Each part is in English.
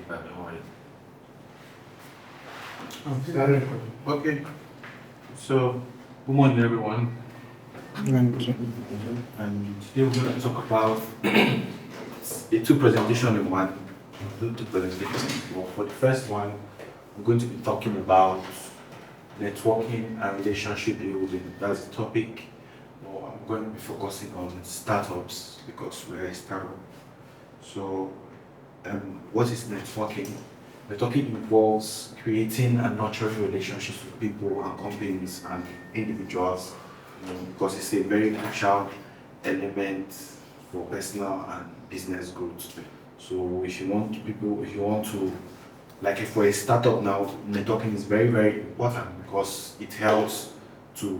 Okay, so good morning, everyone. Thank you. And today we're going to talk about the two presentations in one. We'll do two presentations. Well, for the first one, we're going to be talking about networking and relationship building. That's the topic. Well, I'm going to be focusing on startups because we're a startup. So, what is networking? Networking involves creating and nurturing relationships with people and companies and individuals, because it's a very crucial element for personal and business growth. So if you want to, like if for a startup now, networking is very, very important because it helps to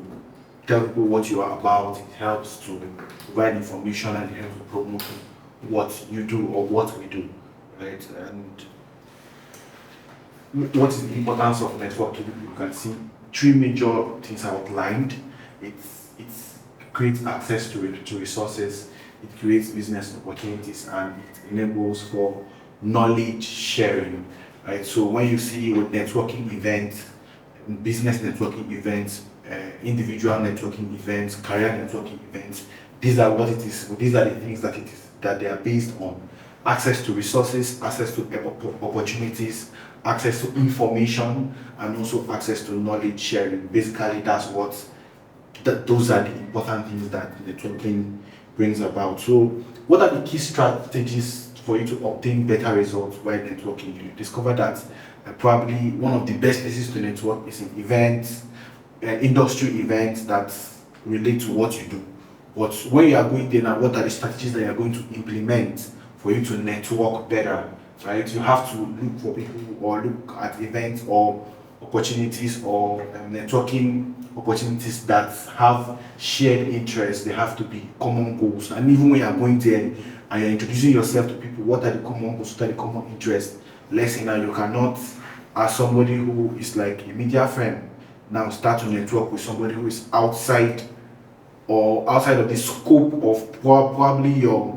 tell people what you are about, it helps to provide information and it helps to promote what you do or what we do, right? And what is the importance of networking? You can see three major things are outlined. It creates access to resources, it creates business opportunities, and it enables for knowledge sharing. Right. So when you see with networking events, business networking events, individual networking events, career networking events, these are what it is. These are the things that they are based on: access to resources, access to opportunities, access to information, and also access to knowledge sharing. Basically, those are the important things that networking brings about. So, what are the key strategies for you to obtain better results while networking? You discover that probably one of the best places to network is in events, industry events that relate to what you do. But when you are going there now, what are the strategies that you are going to implement for you to network better, right? You have to look for people or look at events or opportunities or networking opportunities that have shared interests. They have to be common goals. And even when you are going there and you're introducing yourself to people, what are the common goals, what are the common interests? Let's say now you cannot, as somebody who is like a media friend, now start to network with somebody who is outside of the scope of probably or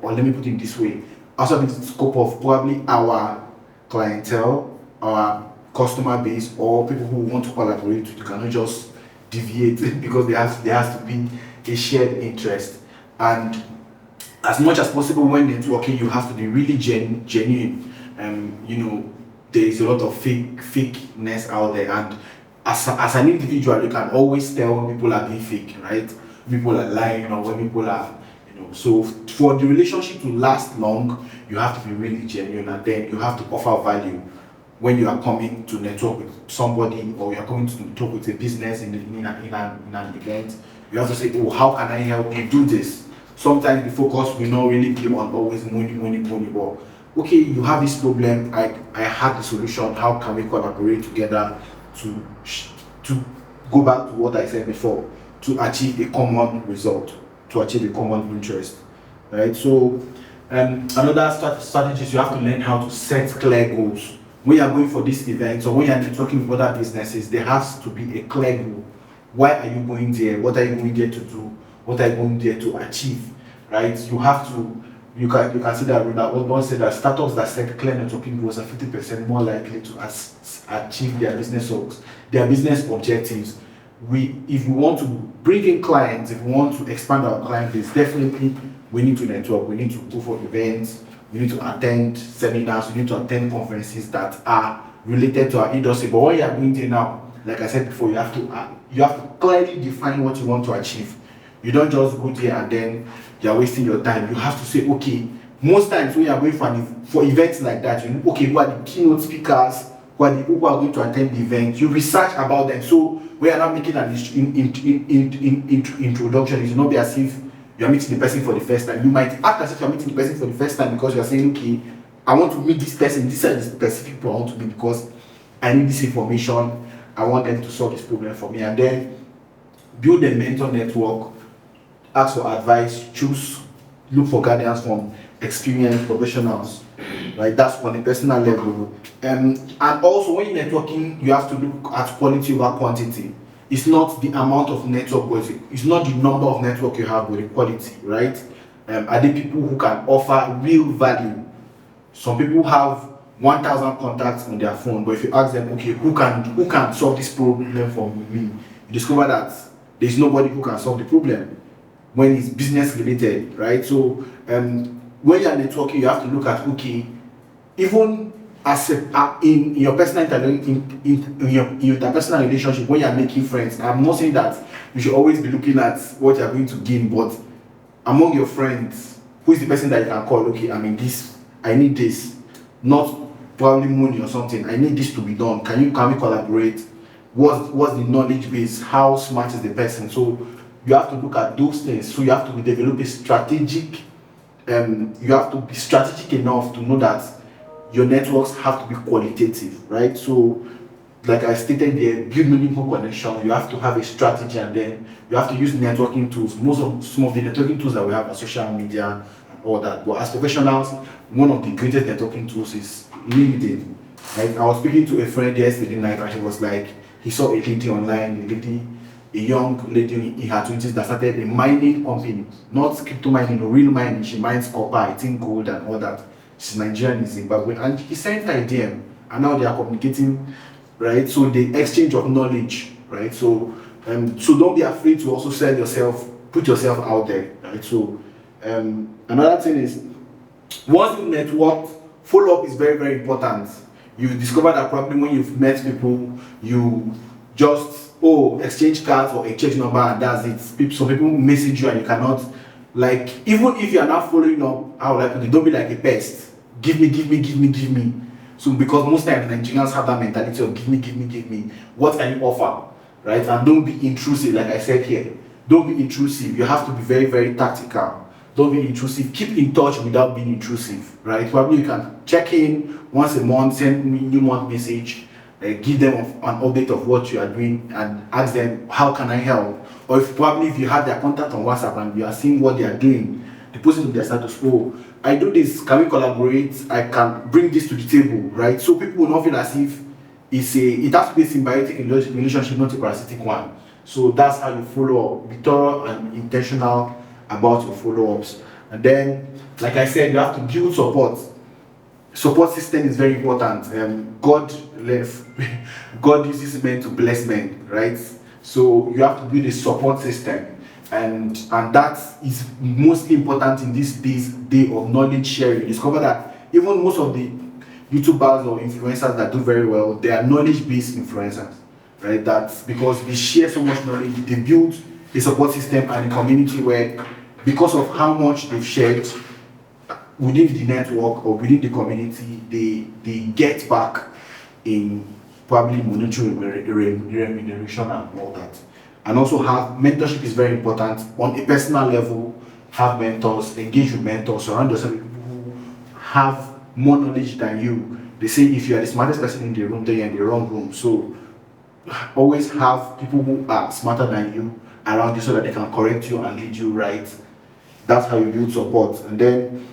let me put it this way, outside of the scope of probably our clientele, our customer base, or people who want to collaborate with. You cannot just deviate because there has to be a shared interest. And as much as possible when networking, you have to be really genuine. There is a lot of fakeness out there, and as an individual, you can always tell when people are being fake, right? People are lying, or when people are, So for the relationship to last long, you have to be really genuine, and then you have to offer value when you are coming to network with somebody, or you are coming to talk with a business in an event. You have to say, oh, how can I help you do this? Sometimes the focus will not really be on always money, but okay, you have this problem, I have the solution, how can we collaborate together to go back to what I said before, to achieve a common result, to achieve a common interest, right? So another strategy is you have to learn how to set clear goals. When you are going for these events or when you are networking with other businesses, there has to be a clear goal. Why are you going there? What are you going there to do? What are you going there to achieve? Right? You can see that one said that startups that set clear networking goals are 50% more likely to achieve their business objectives. If we want to bring in clients, if we want to expand our client base, definitely we need to network. We need to go for events. We need to attend seminars. We need to attend conferences that are related to our industry. But what you are going to now, like I said before, you have to clearly define what you want to achieve. You don't just go there and then you are wasting your time. You have to say, okay, most times when you are going for events like that, okay, who are the keynote speakers, who are the people who are going to attend the event, you research about them. So we are not making an introduction. It will not be as if you are meeting the person for the first time. You might act as if you are meeting the person for the first time because you are saying, okay, I want to meet this person. These are the specific people I want to meet because I need this information. I want them to solve this problem for me. And then build a mentor network, ask for advice, look for guidance from experienced professionals. Right, that's on a personal level. And also when you're networking, you have to look at quality over quantity. It's not the amount of network, but it's not the number of network you have, but the quality, right? Are there people who can offer real value? Some people have 1,000 contacts on their phone, but if you ask them, okay, who can solve this problem for me, you discover that there's nobody who can solve the problem when it's business related, right? So when you're networking, you have to look at, okay, even as in your personal in your interpersonal relationship, when you're making friends, I'm not saying that you should always be looking at what you're going to gain, but among your friends, who is the person that you can call? Okay, I mean this, I need this, not probably money or something. I need this to be done. Can we collaborate? What's the knowledge base? How smart is the person? So you have to look at those things. So you have to develop a strategic. You have to be strategic enough to know that your networks have to be qualitative, right? So, like I stated there, build meaningful connection. You have to have a strategy, and then you have to use networking tools. Some of the networking tools that we have are social media and all that. But as professionals, one of the greatest networking tools is LinkedIn. Right? I was speaking to a friend yesterday night, and she was like, he saw a lady online, a young lady in her 20s that started a mining company, not crypto mining, real mining. She mines copper, I think gold and all that. She's Nigerian in Zimbabwe, and he sent her a DM, and now they are communicating, right? So the exchange of knowledge, right? So don't be afraid to also sell yourself, put yourself out there, right? So another thing is, once you network, follow up is very, very important. You discover that probably when you've met people, you just exchange cards or exchange number and that's it. Some people message you and you cannot, like, even if you are not following up, how like they don't be like a pest. Give me. So because most times Nigerians have that mentality of give me. What can you offer, right? And don't be intrusive, like I said here. Don't be intrusive. You have to be very, very tactical. Don't be intrusive. Keep in touch without being intrusive, right? Probably you can check in once a month, send me new month message, give them an update of what you are doing, and ask them how can I help. Or if you have their contact on WhatsApp and you are seeing what they are doing, the person to their status, I do this, can we collaborate? I can bring this to the table, right? So people will not feel as if it has to be a symbiotic relationship, not a parasitic one. So that's how you follow up. Be thorough and intentional about your follow-ups. And then, like I said, you have to build support. Support system is very important. God uses men to bless men, right? So you have to build a support system. And that is mostly important in this day of knowledge sharing. You discover that even most of the YouTubers or influencers that do very well, they are knowledge-based influencers, right? That's because they share so much knowledge, they build a support system and a community where, because of how much they've shared within the network or within the community, they get back in probably monetary remuneration and all that. And also mentorship is very important. On a personal level, have mentors, engage with mentors, surround yourself with people who have more knowledge than you. They say if you are the smartest person in the room, then you're in the wrong room. So always have people who are smarter than you around you so that they can correct you and lead you right. That's how you build support. And then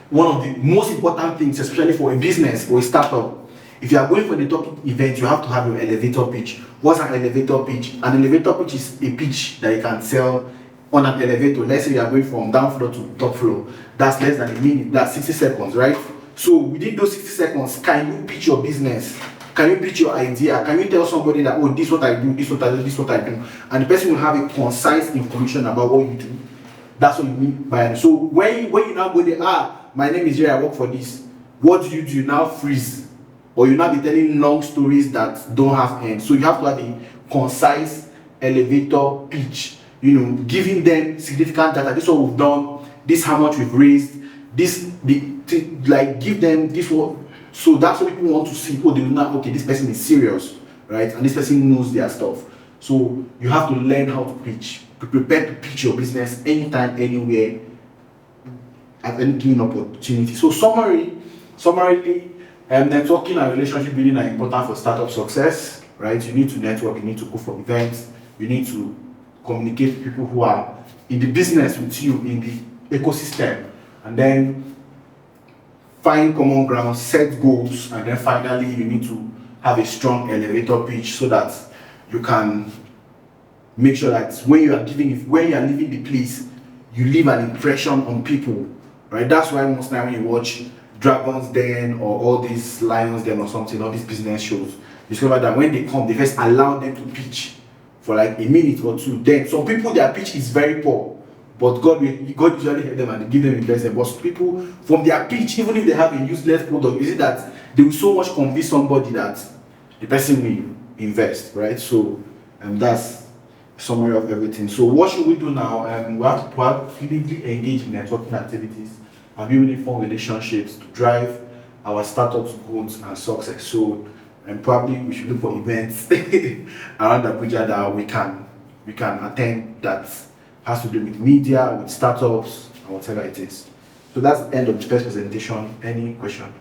one of the most important things, especially for a business or a startup, if you are going for the talking event, you have to have your elevator pitch. What's an elevator pitch? An elevator pitch is a pitch that you can sell on an elevator. Let's say you are going from down floor to top floor. That's less than a minute. That's 60 seconds, right? So within those 60 seconds, can you pitch your business? Can you pitch your idea? Can you tell somebody that, this is what I do, this is what I do, this is what I do? And the person will have a concise information about what you do. That's what you mean by it. So when you now go there, my name is Jerry, I work for this. What do? You now freeze. Or you now be telling long stories that don't have end. So you have to have a concise elevator pitch. Giving them significant data. This is what we've done. This is how much we've raised. Give them this one. So that's what people want to see. They will know, okay, this person is serious, right? And this person knows their stuff. So you have to learn how to pitch. Be prepared to pitch your business anytime, anywhere, at any given opportunity. So summarily, networking and relationship building are important for startup success, right? You need to network, you need to go for events, you need to communicate with people who are in the business with you, in the ecosystem, and then find common ground, set goals, and then finally you need to have a strong elevator pitch so that you can make sure that when you are leaving the place, you leave an impression on people, right? That's why most time when you watch Dragons Den or all these Lions Den or something, all these business shows, discover that when they come, they first allow them to pitch for like a minute or two. Then some people, their pitch is very poor, but God usually help them and give them investment. But some people from their pitch, even if they have a useless product, is it that they will so much convince somebody that the person will invest, right? So that's summary of everything. So what should we do now? We have to proactively engage in networking activities and building fun relationships to drive our startups growth and success. So probably we should look for events around Abuja that we can attend that has to do with media, with startups, and whatever it is. So that's the end of the first presentation. Any question?